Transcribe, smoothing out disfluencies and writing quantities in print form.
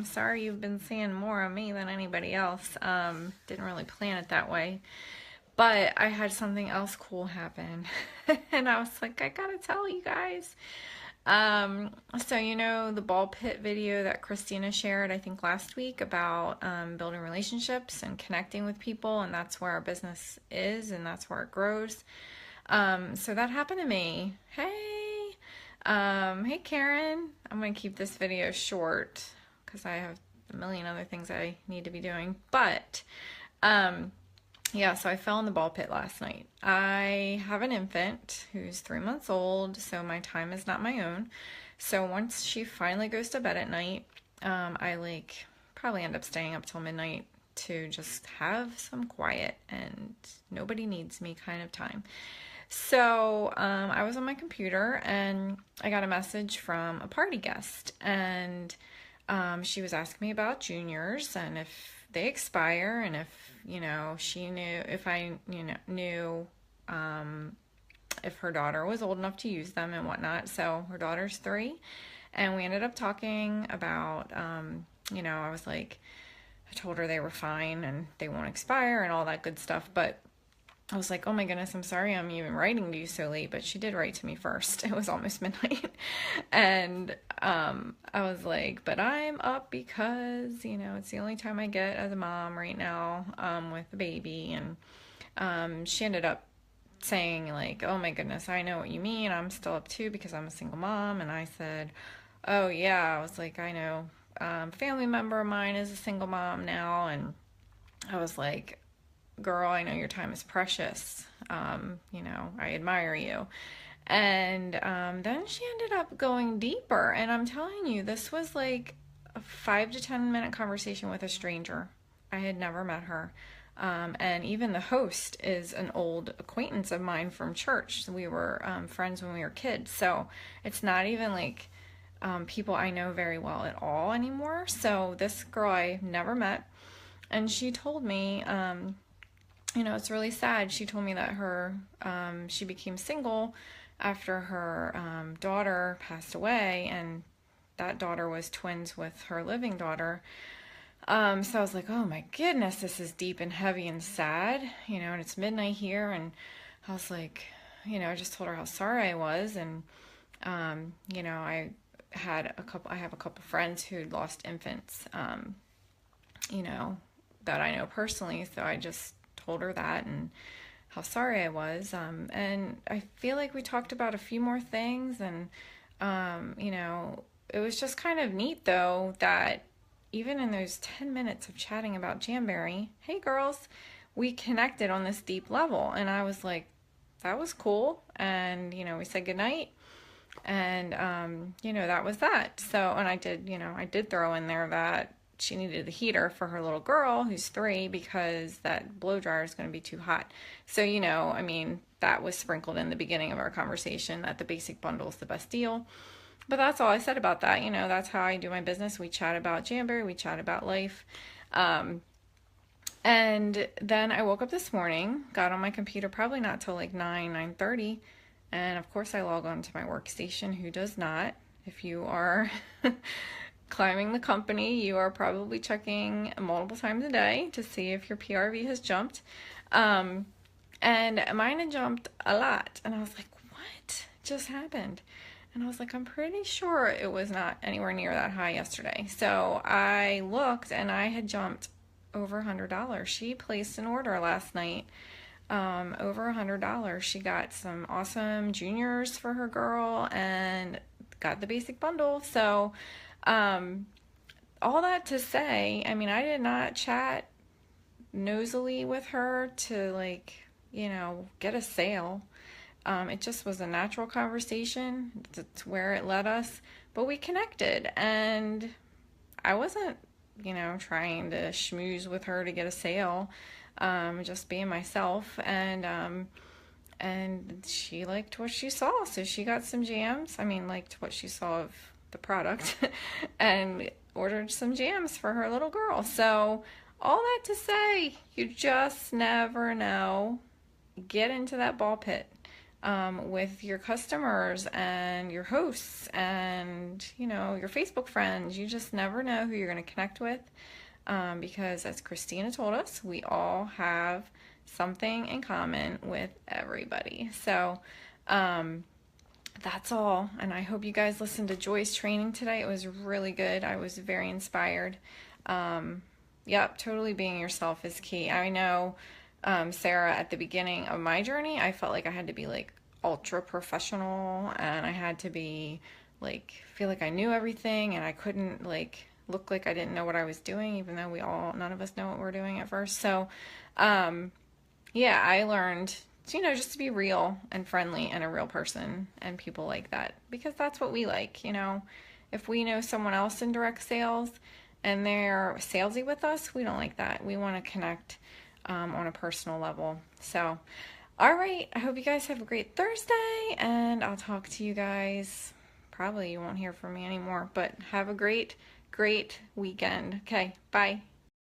Sorry you've been seeing more of me than anybody else. Didn't really plan it that way. But I had something else cool happen. And I was like, I gotta tell you guys. So you know the ball pit video that Christina shared, I think last week about building relationships and connecting with people, and that's where our business is and that's where it grows. So that happened to me. Hey Karen. I'm gonna keep this video short because I have a million other things I need to be doing. But yeah, so I fell in the ball pit last night. I have an infant who's 3 months old, so my time is not my own. So once she finally goes to bed at night, I probably end up staying up till midnight to just have some quiet and nobody needs me kind of time. So I was on my computer and I got a message from a party guest, and she was asking me about juniors and if they expire, and if she knew if I knew if her daughter was old enough to use them and whatnot. So her daughter's 3, and we ended up talking about I was like, I told her they were fine and they won't expire and all that good stuff, but I was like, oh my goodness, I'm sorry I'm even writing to you so late, but she did write to me first. It was almost midnight. And I was like, but I'm up because, it's the only time I get as a mom right now with the baby. And she ended up saying like, oh my goodness, I know what you mean. I'm still up too because I'm a single mom. And I said, oh yeah, I was like, I know. Family member of mine is a single mom now. And I was like, girl, I know your time is precious. I admire you. And then she ended up going deeper. And I'm telling you, this was like a 5 to 10 minute conversation with a stranger. I had never met her. And even the host is an old acquaintance of mine from church. We were friends when we were kids. So it's not even like people I know very well at all anymore. So this girl I never met. And she told me, it's really sad. She told me that she became single after her daughter passed away, and that daughter was twins with her living daughter. So I was like, oh my goodness, this is deep and heavy and sad, and it's midnight here. And I was like, I just told her how sorry I was. And, I have a couple friends who'd lost infants, that I know personally. So I just told her that and how sorry I was. And I feel like we talked about a few more things. And, it was just kind of neat though that even in those 10 minutes of chatting about Jamberry, hey girls, we connected on this deep level. And I was like, that was cool. And, we said goodnight. And, that was that. So, and I did throw in there that she needed the heater for her little girl who's 3 because that blow dryer is going to be too hot. So, that was sprinkled in the beginning of our conversation that the basic bundle is the best deal. But that's all I said about that. That's how I do my business. We chat about Jamberry, we chat about life. And then I woke up this morning, got on my computer probably not till like 9:30. And of course I log on to my workstation. Who does not? If you are climbing the company, you are probably checking multiple times a day to see if your PRV has jumped. And mine had jumped a lot. And I was like, what just happened? And I was like, I'm pretty sure it was not anywhere near that high yesterday. So I looked and I had jumped over $100. She placed an order last night, over $100. She got some awesome juniors for her girl and got the basic bundle. So all that to say, I did not chat nosily with her to get a sale. It just was a natural conversation. That's where it led us, but we connected, and I wasn't, trying to schmooze with her to get a sale, just being myself. And she liked what she saw. So she got some jams. Liked what she saw of the product and ordered some jams for her little girl. So all that to say, you just never know. Get into that ball pit. with your customers and your hosts and, you know, your Facebook friends. You just never know who you're going to connect with, because as Christina told us, we all have something in common with everybody. So that's all. And I hope you guys listened to Joy's training today. It was really good. I was very inspired. Yep, totally being yourself is key. I know, Sarah, at the beginning of my journey, I felt like I had to be like ultra professional, and I had to be like, feel like I knew everything, and I couldn't like look like I didn't know what I was doing, even though none of us know what we're doing at first. So, yeah, I learned, you know, just to be real and friendly and a real person and people like that, because that's what we like, you know. If we know someone else in direct sales and they're salesy with us, we don't like that. We want to connect on a personal level. So, all right, I hope you guys have a great Thursday, and I'll talk to you guys. Probably you won't hear from me anymore, but have a great weekend. Okay, bye.